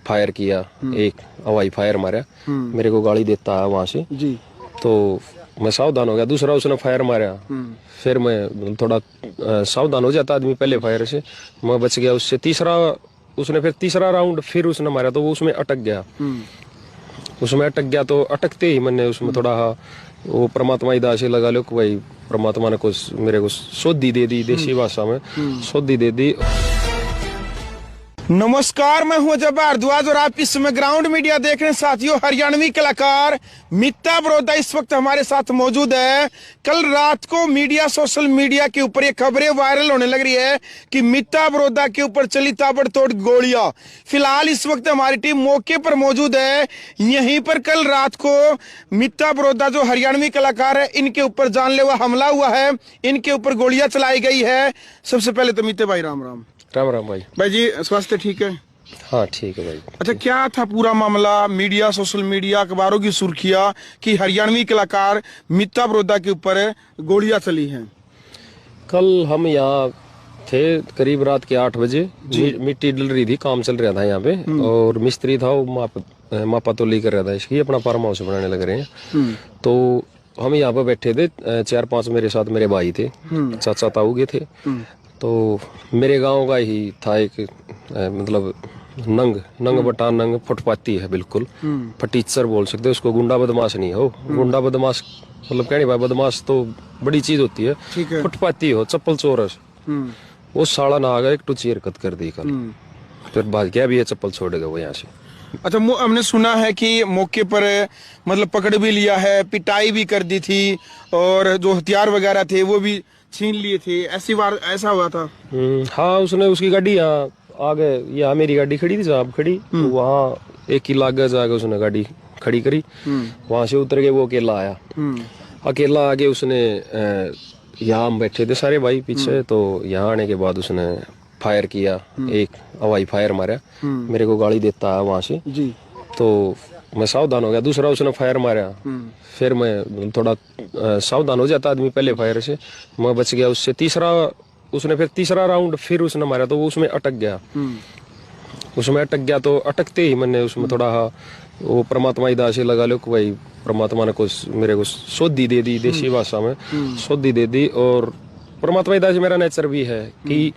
Fire किया, एक हवाई फायर मारा, मेरे को गाली देता है वहां से जी। तो मैं सावधान हो गया। दूसरा उसने फायर मारा, फिर मैं थोड़ा सावधान हो जाता आदमी पहले फायर से, मैं बच गया उससे। तीसरा उसने फिर तीसरा राउंड फिर उसने मारा तो वो उसमें अटक गया, उसमें अटक गया तो अटकते ही मैंने उसमें थोड़ा वो परमात्मा ही दासे लगा लो कि भाई परमात्मा ने कुछ मेरे को सोधी दे दी, देसी भाषा में सोधी दे दी। नमस्कार, मैं हूं अजय भारद्वाज और आप इस समय ग्राउंड मीडिया देख रहे हैं। साथियों, हरियाणवी कलाकार मित्ता बड़ौदा इस वक्त हमारे साथ मौजूद है। कल रात को सोशल मीडिया के ऊपर ये खबरें वायरल होने लग रही है कि मित्ता बड़ौदा के ऊपर चली ताबड़तोड़ गोलियां। फिलहाल इस वक्त हमारी टीम मौके पर मौजूद है। यहीं पर कल रात को मित्ता बड़ौदा जो हरियाणवी कलाकार है, इनके ऊपर जानलेवा हमला हुआ है, इनके ऊपर गोलियां चलाई गई है। सबसे पहले तो मित्ते भाई राम राम। राम राम भाई। भाई जी, स्वास्थ्य ठीक है? हाँ ठीक है भाई। अच्छा, क्या था पूरा मामला? मीडिया, सोशल मीडिया, अखबारों की सुर्खियां कि हरियाणवी कलाकार मित्ता बड़ौदा के ऊपर गोलियां चली हैं। कल हम यहाँ थे करीब रात के 8 बजे, मिट्टी डल रही थी, काम चल रहा था यहाँ पे, और मिस्त्री था वो मापा तोली कर रहा था इसकी, अपना फार्म हाउस बनाने लग रहे हैं। तो हम यहाँ पे बैठे थे, 4-5 मेरे साथ मेरे भाई थे, चाचा ताऊ के थे। तो मेरे गांव का ही था एक मतलब नंग बटा नंग फुटपाती है, बिल्कुल फटीचर बोल सकते हो उसको। गुंडा बदमाश नहीं हो, गुंडा बदमाश मतलब कहने भाई बदमाश तो बड़ी चीज होती है, फुटपाती हो, चप्पल चोरस। वो साला ना आ गया, एक टूची हरकत कर दी कल, फिर भाग गया भी है, चप्पल छोड़ गया वो यहाँ से। अच्छा, हमने सुना है कि मौके पर मतलब पकड़ भी लिया है, पिटाई भी कर दी थी, और जो हथियार वगैरह थे वो भी छीन लिए थे, ऐसी बार ऐसा हुआ था? हाँ, उसने उसकी गाड़ी यहाँ आगे, यहाँ मेरी गाड़ी खड़ी थी साहब खड़ी, तो वहाँ 1 किला आगे जाके उसने गाड़ी खड़ी करी, वहां से उतर के वो अकेला आया। अकेला आके उसने यहाँ हम बैठे थे सारे भाई पीछे, तो यहाँ आने के बाद उसने फायर किया, एक हवाई फायर मारा, मेरे को गाली देता है वहां से जी। तो मैं सावधान हो गया। दूसरा उसने फायर मारा, फिर मैं थोड़ा सावधान हो जाता आदमी पहले फायर से, मैं बच गया उससे। तीसरा उसने फिर तीसरा राउंड फिर उसने मारा तो वो उसमें अटक गया, उसमें अटक गया तो अटकते ही मैंने उसमें थोड़ा वो परमात्मा ही दासे लगा लो कि भाई परमात्मा ने कुछ मेरे को सोधी दे दी, देसी भाषा में सोधी दे दी। और परमात्मा ही दास मेरा नेचर भी है कि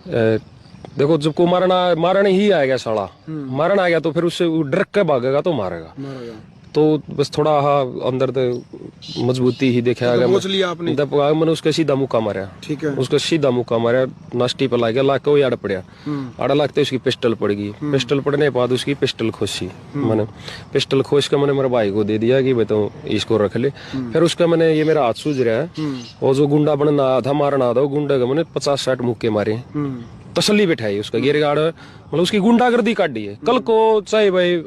देखो, जब को मारने ही आएगा साला, मारना आ गया तो फिर उससे डर के भागेगा तो मारेगा। तो बस थोड़ा अंदर तो मजबूती ही देखा गया, मैंने उसका सीधा मुक्का मारा। ठीक है, उसका सीधा मुक्का मारा, नाश्ती पर ला गया, लाके वो आड़ पड़ा, आड़ा लागते उसकी पिस्टल पड़ गई। पिस्टल पड़ने के बाद उसकी पिस्टल खोसी, मैंने पिस्टल खोस के मैंने मेरे भाई को दे दिया कि भाई तो इसको रख ले। फिर उसका मैंने, ये मेरा हाथ सूझ रहा है, और जो गुंडा बनना था मारना था, गुंडा का मैंने 50-60 मुक्के मारे, तसल्ली बैठाई उसका गिर गाड़, मतलब उसकी गुंडागर्दी काटी है। कल को चाहे भाई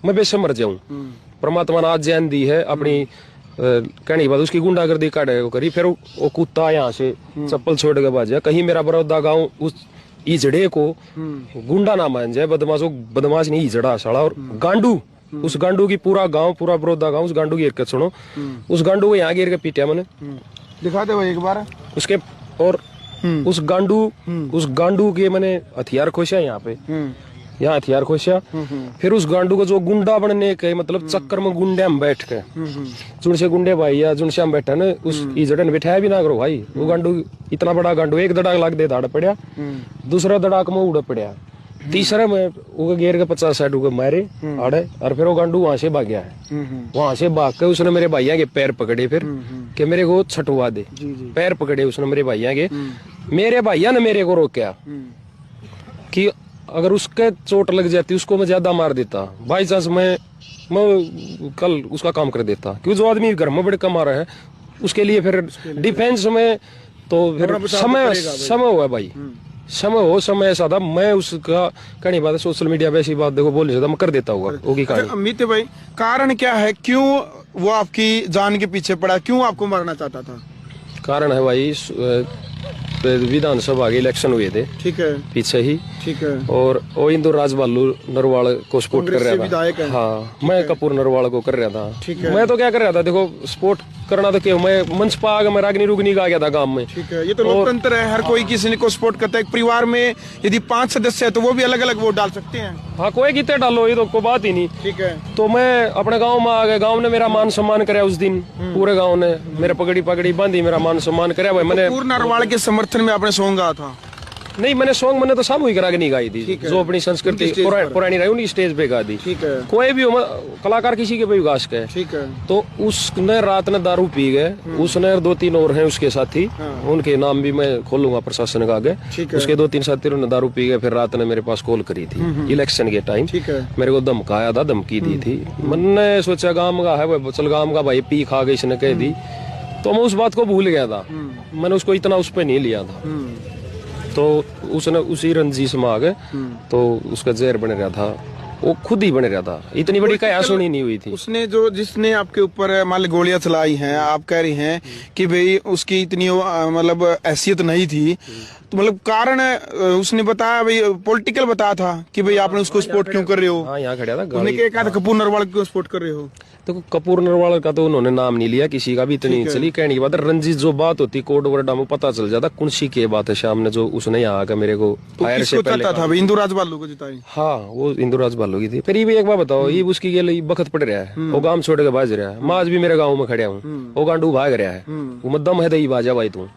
मैं बेशक मर जाऊं, परमात्मा ने आज जान दी है अपनी, कहने के बाद उसकी गुंडागर्दी काटे करी। फिर वो कुत्ता यहाँ से चप्पल छोड़ के भाजा, कहीं मेरा बड़ौदा गांव उस ईजड़े को गुंडा ना मान जाए, बदमाश नहीं ईजड़ा साला। और गांडू, उस गांडू की पूरा गांव, पूरा बड़ौदा गांव उस गांडू की हरकत सुनो, उस गांडू को यहाँ गिर के पीटा मैंने, दिखा दे भाई एक बार उसके। और उस गांडू के मैंने हथियार खोसा यहाँ पे, यहाँ हथियार खोसा। फिर उस गांडू को जो गुंडा बनने के मतलब चक्कर में गुंडे हम बैठ के, जुन से गुंडे भाई या जुन से हम बैठा ना, उस इजड़न बैठाया भी ना करो भाई। वो गांडू इतना बड़ा गांडू, एक दड़ाक लाग दे दाड़ पड़ा, दूसरा दड़ाक में उड़ पड़ा, तीसरा में वो गेर के 50-60 मारे आड़े, और फिर वो गांडू वहां से भाग गया है। वहां से भाग के उसने मेरे भैया के पैर पकड़े, फिर कि मेरे को छटवा दे। पैर पकड़े उसने मेरे भैया के, मेरे भैया ने मेरे को रोका कि अगर उसके चोट लग जाती उसको मैं ज्यादा मार देता, बाई चांस मैं कल उसका काम कर देता, क्योंकि जो आदमी घर में बड़े कमा रहा है उसके लिए फिर डिफेंस में तो फिर समय हुआ भाई, समय ऐसा था। मैं उसका कहने बात सोशल मीडिया पे ऐसी बात देखो बोल नहीं सकता, मैं कर देता होगा होगी। अमित भाई, कारण क्या है, क्यों वो आपकी जान के पीछे पड़ा, क्यों आपको मारना चाहता था? कारण है भाई, विधानसभा के इलेक्शन हुए थे, ठीक है, पीछे ही, ठीक है, और वो इंदु राजबालू नरवाल को सपोर्ट कर रहा था। हाँ, मैं कपूर नरवाल को कर रहा था। मैं तो क्या कर रहा था, देखो सपोर्ट करना तो क्यों, मैं मंच पा मैं रागनी रुगनी का गया था गांव में। ठीक है, ये तो लोकतंत्र है, हर कोई किसी को सपोर्ट करता है। एक परिवार में यदि 5 सदस्य है तो वो भी अलग अलग वोट डाल सकते हैं। हाँ, कोई कितने डालो, ये तो कोई बात ही नहीं। ठीक है, तो मैं अपने गांव में आ गया, गांव ने मेरा मान सम्मान कराया उस दिन, पूरे गांव ने मेरे पगड़ी बांधी, मेरा मान सम्मान कराया भाई। मैंने पूर्ण नरवाल के समर्थन में आपने सॉन्ग गाया था? नहीं, मैंने सॉन्ग मैंने तो सामूहिक रागनी गाई थी, जो अपनी संस्कृति पुरानी रही उन्हीं स्टेज पे गा दी। ठीक है, कोई भी कलाकार किसी के भी विकास के। ठीक है, तो उसने रात ने दारू पी गए, उसने 2-3 और हैं उसके साथी, उनके नाम भी मैं खोलूंगा प्रशासन का आगे। उसके 2-3 साथी उन्होंने दारू पी गए, फिर रात ने मेरे पास कॉल करी थी इलेक्शन के टाइम। ठीक है, मेरे को धमकाया था, धमकी दी थी। मैंने सोचा गांव का है, चल गांव का भाई पी खा गई, इसने कह दी, तो मैं उस बात को भूल गया था। मैंने उसको इतना उस पर नहीं लिया था। तो उसने उसी रंजिश में आ गए, तो उसका जहर बन रहा था, वो खुद ही बन रहा था। इतनी बड़ी क्या सुनी नहीं हुई थी। उसने जिसने आपके ऊपर मान लो गोलियां चलाई हैं, आप कह रही हैं कि भाई उसकी इतनी मतलब हैसियत नहीं थी, तो मतलब कारण उसने बताया, भाई पॉलिटिकल बताया था कि भाई आपने उसको सपोर्ट क्यों कर रहे हो? हाँ, यहाँ खड़ा था, उन्होंने क्या कहा था, कपूर नरवाल क्यों सपोर्ट कर रहे हो? तो कपूर नरवाल का तो उन्होंने नाम नहीं लिया, किसी का भी इतनी चली कहने की बात। रंजित जो बात होती कोर्ट वरडा में पता चल जाता कुंसी की बात है। शाम ने जो उसने यहाँ आकर मेरे को फायर से पहले था, इंदुराज बालू को जिताई। हाँ, वो इंदुराज बालू की थी। फिर ये भी एक बात बताओ, ये उसकी ये बखत पड़ रहा है, वो गांव छोड़ के भाज रहा है। मैं आज भी मेरे गाँव में खड़ा हूँ, वो गांडू भाग रहा है, वो मदम है दही बाजा भाई तू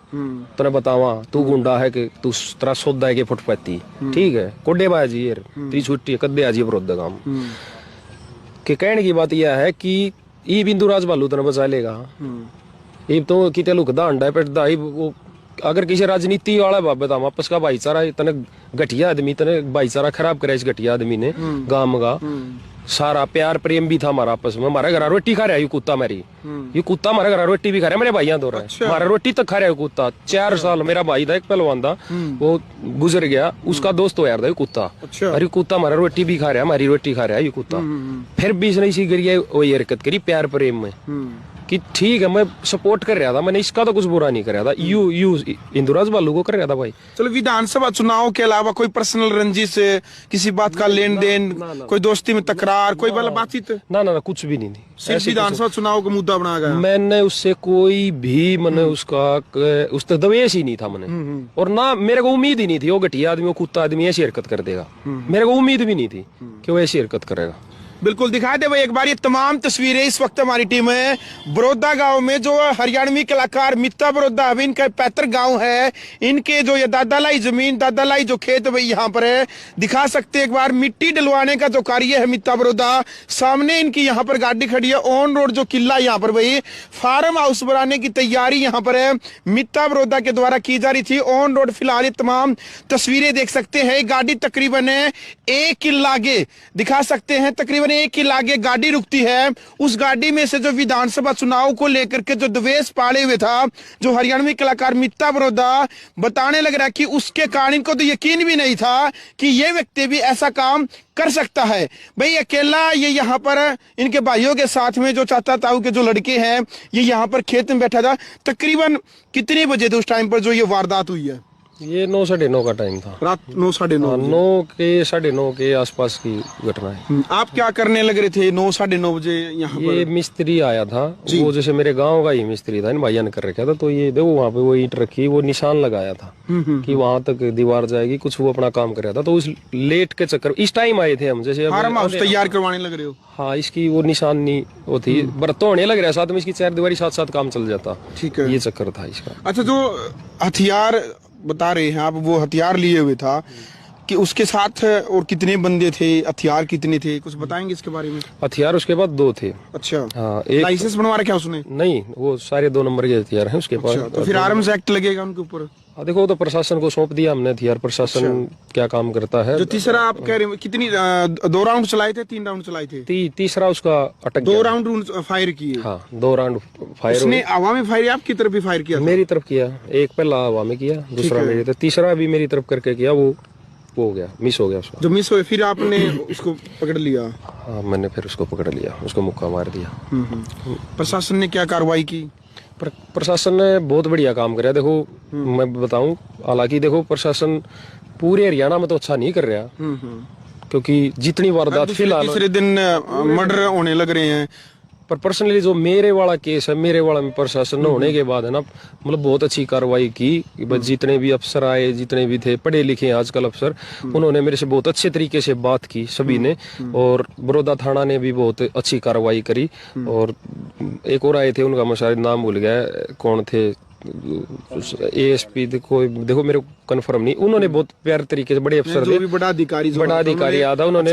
तने बतावा, तू गुंडा है कि तू तेरा सौदा है कि फुट पाती। ठीक है, कोडे बाजी यार तेरी छुट्टी कद्दे आज विरोध गांव के। कहने की बात यह है कि ये बिंदुराज बालू तना बचा लेगा। ये तो कितने लोग दांडा पेटदा, वो अगर किसी राजनीति वाला बाबा था आपस का भाईचारा, इतने घटिया आदमी, इतने भाईचारा खराब करे इस घटिया आदमी ने गांव का। सारा प्यार प्रेम भी था हमारा आपस में। हमारे घर रोटी खा रहा है ये कुत्ता, मेरी ये कुत्ता हमारे घर रोटी भी खा रहा है, मेरे भाइयां दो रहे हैं। हमारा रोटी तक खा रहा है कुत्ता। 4 साल मेरा भाई था एक पहलवान था, वो गुजर गया, उसका दोस्त हो यार था ये कुत्ता। अरे कुत्ता हमारा रोटी भी खा रहा है, हमारी रोटी खा रहा है ये कुत्ता। फिर भी इसने इसी करिए वही हरकत करी प्यार प्रेम में कि ठीक है मैं सपोर्ट कर रहा था, मैंने इसका तो कुछ बुरा नहीं कर रहा था। यू इंदुराज बालू को कर रहा था भाई। चलो, विधानसभा चुनाव के अलावा कोई पर्सनल रंजिश, किसी बात का लेन देन, कोई दोस्ती में तकरार, कोई वाला बातचीत? ना, कुछ भी नहीं थी। सिर्फ विधानसभा चुनाव का मुद्दा बना गया। मैंने उससे कोई भी मैंने उस तक दवेश ही नहीं था मैंने, और ना मेरे को उम्मीद ही नहीं थी वो घटिया आदमी, वो कुत्ता आदमी ऐसी हरकत कर देगा। मेरे को उम्मीद भी नहीं थी कि वो ऐसी हरकत करेगा। बिल्कुल दिखा दे भाई एक बार ये तमाम तस्वीरें। इस वक्त हमारी टीम है बड़ौदा गांव में, जो हरियाणवी कलाकार मित्ता बड़ौदा अभी इनका पैतृक गांव है। इनके जो ये दादालाई जमीन, दादालाई जो खेत भाई यहाँ पर है, दिखा सकते एक बार मिट्टी डलवाने का जो कार्य है मित्ता बड़ौदा। सामने इनकी यहाँ पर गाड़ी खड़ी है, ऑन रोड जो किला यहाँ पर भाई फार्म हाउस बनाने की तैयारी यहाँ पर है मित्ता बड़ौदा के द्वारा की जा रही थी। ऑन रोड फिलहाल ये तमाम तस्वीरें देख सकते हैं। गाड़ी तकरीबन 1 किला आगे दिखा सकते हैं, तकरीबन 1 किला आगे गाड़ी रुकती है। उस गाड़ी में से जो विधानसभा चुनाव को लेकर के जो द्वेष पाले हुए था जो हरियाणवी कलाकार मित्ता बड़ौदा बताने लग रहा कि उसके कारण इनको तो यकीन भी नहीं था कि ये व्यक्ति भी ऐसा काम कर सकता है। भाई अकेला ये यहाँ पर इनके भाइयों के साथ में जो चाचा ताऊ के जो लड़के हैं, ये यहाँ पर खेत में बैठा था। तकरीबन कितने बजे थे उस टाइम पर जो ये वारदात हुई है? ये 9 साढ़े 9 का टाइम था, रात 9 साढ़े 9 साढ़े 9 के आसपास की घटना है। आप क्या करने लग रहे थे 9 साढ़े 9 बजे यहाँ पर? ये मिस्त्री आया था, वो जैसे मेरे गांव का ही मिस्त्री था, इन भाइयों ने कर रखा था। तो ये देखो वहाँ पे वो ईंट रखी, वो निशान लगाया था कि वहां तक दीवार जाएगी, कुछ वो अपना काम कर रहा था। तो उस लेट के चक्कर इस टाइम आए थे हम, जैसे तैयार करवाने लग रहे हो। हाँ, इसकी वो निशानी वो थी, बरतो होने लग रहा है, साथ में इसकी 4 दीवारी साथ साथ काम चल जाता। ठीक है, ये चक्कर था इसका। अच्छा, जो हथियार बता रहे हैं आप, वो हथियार लिए हुए था कि उसके साथ और कितने बंदे थे, हथियार कितने थे, कुछ बताएंगे इसके बारे में? हथियार उसके बाद 2 थे। अच्छा, हाँ, एक लाइसेंस बनवा रखा उसने? नहीं, वो सारे 2 नंबर के हथियार हैं उसके पास। तो फिर आर्म्स एक्ट लगेगा उनके ऊपर? देखो तो प्रशासन को सौंप दिया हमने हथियार, प्रशासन क्या काम करता है। जो तीसरा आप कह रहे हैं, कितनी 2 राउंड चलाए थे, 3 राउंड चलाए थे? तीसरा उसका अटक 2 राउंड फायर किए? हाँ, 2 राउंड फायर। उसने हवा में फायर, आपकी तरफ भी फायर किया? मेरी तरफ किया, एक पहला हवा में किया, दूसरा मेरी तरफ, तीसरा भी मेरी तरफ करके किया, वो हो गया, मिस हो गया उसको। जो मिस हो, फिर आपने उसको पकड़ लिया? हाँ, मैंने फिर उसको पकड़ लिया, उसको मुक्का मार दिया। प्रशासन ने क्या कार्रवाई की? प्रशासन ने बहुत बढ़िया काम किया। देखो मैं बताऊं, हालांकि देखो प्रशासन पूरे हरियाणा में तो अच्छा नहीं कर रहा, क्योंकि जितनी वारदात फिलहाल तीसरे दिन मर्डर होने लग रहे हैं, पर पर्सनली जो मेरे वाला केस है, मेरे वाला में प्रशासन होने के बाद है ना, मतलब बहुत अच्छी कार्रवाई की। जितने भी अफसर आए, जितने भी थे पढ़े लिखे आजकल अफसर, उन्होंने मेरे से बहुत अच्छे तरीके से बात की सभी ने। और बड़ौदा थाना ने भी बहुत अच्छी कार्रवाई करी। और एक और आए थे, उनका मैं शायद नाम भूल गया, कौन थे, एएसपी कोई, देखो मेरे को कंफर्म नहीं। उन्होंने बहुत प्यारे तरीके से, बड़े अफसर थे, बड़ा अधिकारी आया था उन्होंने।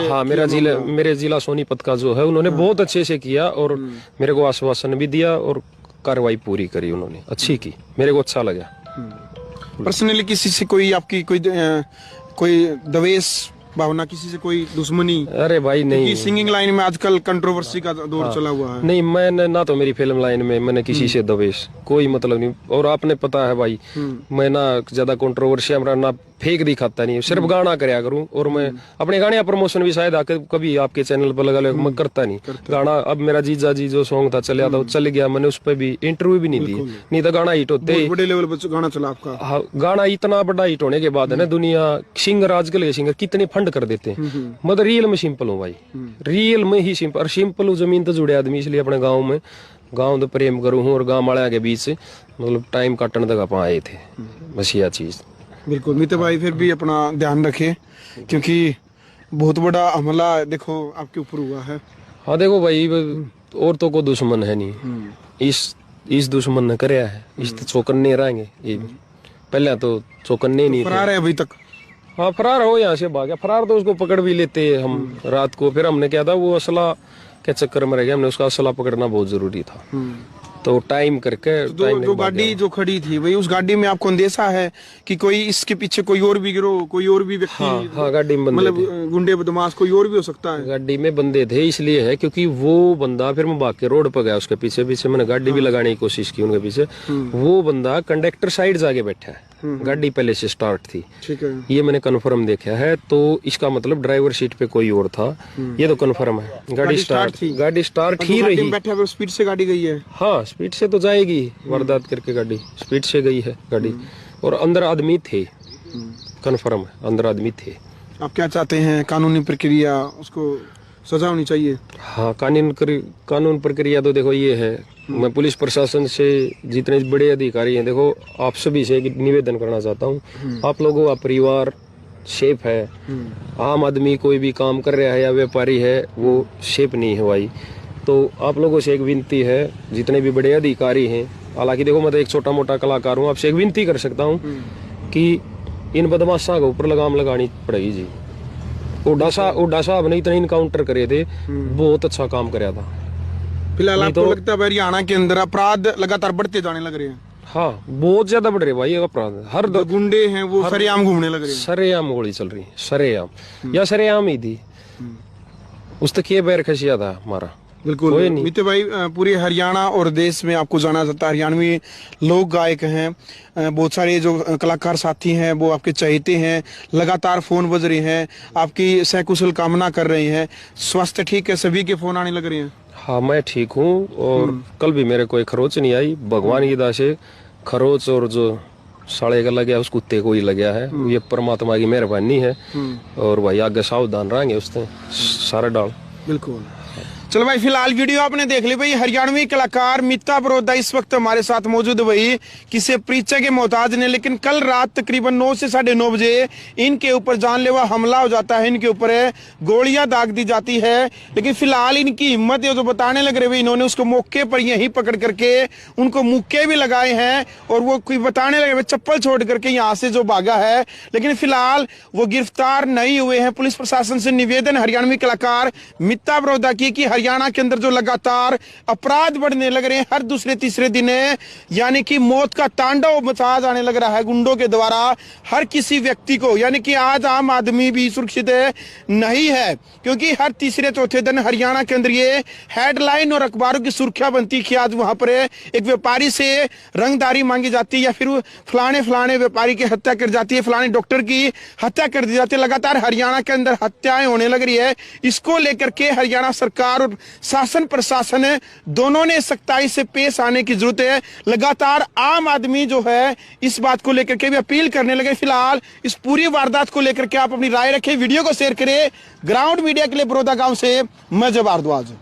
हाँ, मेरे जिला सोनीपत का जो है, उन्होंने बहुत अच्छे से किया और मेरे को आश्वासन भी दिया और कार्रवाई पूरी करी उन्होंने, अच्छी की, मेरे को अच्छा लगा। पर्सनली किसी से कोई आपकी कोई दवेश भावना, किसी से कोई दुश्मनी? अरे भाई नहीं, सिंगिंग लाइन में आजकल कंट्रोवर्सी का दौर चला हुआ है। नहीं, मैंने ना तो मेरी फिल्म लाइन में मैंने किसी से दवेश, कोई मतलब नहीं। और आपने पता है भाई, मैं ना ज्यादा कंट्रोवर्सी हमारा ना फेक दिखाता नहीं, सिर्फ गाना करया करूं। और मैं अपने गाने का प्रमोशन भी शायद आके कभी आपके चैनल पर लगा ले, मैं करता नहीं गाना। अब मेरा जीजा जी जो सॉन्ग था चलिया था, वो चल गया, मैंने उस पर भी इंटरव्यू भी नहीं दी, नहीं तो गाना हिट होते। बड़े लेवल पर गाना चला आपका। हाँ, गाना इतना बड़ा हिट होने के बाद है ना, दुनिया सिंगर, आजकल के सिंगर कितने फंड कर देते हैं। मतलब रियल में सिंपल हूँ भाई, रियल में ही सिंपल। और सिंपल हूँ, जमीन तो जुड़े आदमी, इसलिए अपने गाँव में, गाँव तो प्रेम करूँ हूँ। और गाँव वाले के बीच से मतलब टाइम काटने तक आप आए थे, बस यह चीज। बिल्कुल मित्र भाई, फिर भी अपना ध्यान रखें, क्योंकि बहुत बड़ा हमला देखो आपके ऊपर हुआ है। हाँ देखो भाई, औरतों को दुश्मन है नहीं, इस दुश्मन ने कराया है, इस तो चौकन्ने रहेंगे। ये पहले तो चौकन्ने नहीं फरार है अभी तक। हाँ, फरार हो, यहाँ से भाग गया। फरार तो उसको पकड़ भी लेते हम रात को, फिर हमने क्या था, वो असला के चक्कर में रह गया, हमने उसका असला पकड़ना बहुत जरूरी था। तो टाइम करके जो गाड़ी जो खड़ी थी भाई, उस गाड़ी में आपको अंदेशा है कि कोई इसके पीछे कोई और भी गिरोह, कोई और भी व्यक्ति? हाँ, गाड़ी में बंदे मतलब गुंडे बदमाश कोई और भी हो सकता है। गाड़ी में बंदे थे, इसलिए है क्योंकि वो बंदा, फिर मैं भाग के रोड पर गया उसके पीछे पीछे, मैंने गाड़ी भी लगाने की कोशिश की उनके पीछे। वो बंदा कंडक्टर साइड जाके बैठा है, गाड़ी पहले से स्टार्ट थी, ठीक है, ये मैंने कंफर्म देखा है। तो इसका मतलब ड्राइवर सीट पे कोई और था, ये तो कंफर्म है। गाड़ी स्टार्ट ही रही, बैठा स्पीड से गाड़ी गई है। हाँ, स्पीड से तो जाएगी, वारदात करके गाड़ी स्पीड से गई है गाड़ी। और अंदर आदमी थे, कंफर्म है, अंदर आदमी थे। आप क्या चाहते हैं? कानूनी प्रक्रिया, उसको सजा होनी चाहिए। हाँ, कानून प्रक्रिया तो देखो ये है, मैं पुलिस प्रशासन से, जितने बड़े अधिकारी हैं, देखो आप सभी से एक निवेदन करना चाहता हूँ, आप लोगों का परिवार सेफ है। आम आदमी कोई भी काम कर रहा है या व्यापारी है, वो सेफ नहीं है भाई। तो आप लोगों से एक विनती है, जितने भी बड़े अधिकारी हैं, हालांकि देखो मैं तो एक छोटा मोटा कलाकार हूँ, आपसे एक विनती कर सकता हूँ कि इन बदमाशों के ऊपर लगाम लगानी पड़ेगी जी। उड्डा साहब ने इतना इनकाउंटर करे थे, बहुत अच्छा काम कराया था। फिलहाल आपको लगता है हरियाणा के अंदर अपराध लगातार बढ़ते जाने लग रहे हैं? हाँ, बहुत ज्यादा बढ़ रहे भाई अपराध। हर गुंडे हैं वो सरेआम घूमने लग रहे हैं, सरेआम गोली चल रही है, सरेआम या सरेआम ही थी, उस तक ये बैर खसिया था हमारा। बिल्कुल मित्र भाई, पूरे हरियाणा और देश में आपको जाना जाता है, हरियाणवी लोक गायक हैं, बहुत सारे जो कलाकार साथी हैं वो आपके चाहते हैं, लगातार फोन बज रहे हैं, आपकी सकुशल कामना कर रहे हैं। स्वास्थ्य ठीक है? सभी के फोन आने लग रहे हैं? हाँ, मैं ठीक हूँ। और कल भी मेरे कोई खरोच नहीं आई, भगवान की दया से। खरोच और जो साले का लगे उस कुत्ते को ही लगा है, ये परमात्मा की मेहरबानी है। और भाई आगे सावधान रहेंगे उससे सारे डाल। बिल्कुल। चलो भाई, फिलहाल वीडियो आपने देख ली भाई। हरियाणवी कलाकार मीता बड़ौदा इस वक्त हमारे साथ मौजूद भाई, किसी परिचय के मोहताज ने, लेकिन कल रात तकरीबन 9 से 9:30 बजे इनके ऊपर जानलेवा हमला हो जाता है, इनके ऊपर गोलियां दाग दी जाती है। लेकिन फिलहाल इनकी हिम्मत है, जो बताने लग रहे भाई, इन्होंने उसको मौके पर यहीं पकड़ करके उनको मुक्के भी लगाए हैं, और वो कोई बताने लगे चप्पल छोड़ करके यहाँ से जो भागा है। लेकिन फिलहाल वो गिरफ्तार नहीं हुए हैं। पुलिस प्रशासन से निवेदन हरियाणवी कलाकार मीता बड़ौदा की कि हरियाणा के अंदर जो लगातार अपराध बढ़ने लग रहे हैं, हर दूसरे तीसरे दिन यानी कि मौत का तांडव मचा जाने लग रहा है गुंडों के द्वारा हर किसी व्यक्ति को। यानी कि आज आम आदमी भी सुरक्षित नहीं है, क्योंकि हर तीसरे चौथे दिन हरियाणा के अंदर ये हेडलाइन और अखबारों की सुर्खियां बनती कि आज वहां पर एक व्यापारी से रंगदारी मांगी जाती है, या फिर फलाने व्यापारी की हत्या कर जाती है, फलाने डॉक्टर की हत्या कर दी जाती है। लगातार हरियाणा के अंदर हत्याएं होने लग रही है। इसको लेकर के हरियाणा सरकार और शासन प्रशासन दोनों ने सख्ताई से पेश आने की जरूरत है। लगातार आम आदमी जो है इस बात को लेकर के भी अपील करने लगे। फिलहाल इस पूरी वारदात को लेकर के आप अपनी राय रखें, वीडियो को शेयर करें। ग्राउंड मीडिया के लिए बड़ौदा गांव से मैं जब भारद्वाज।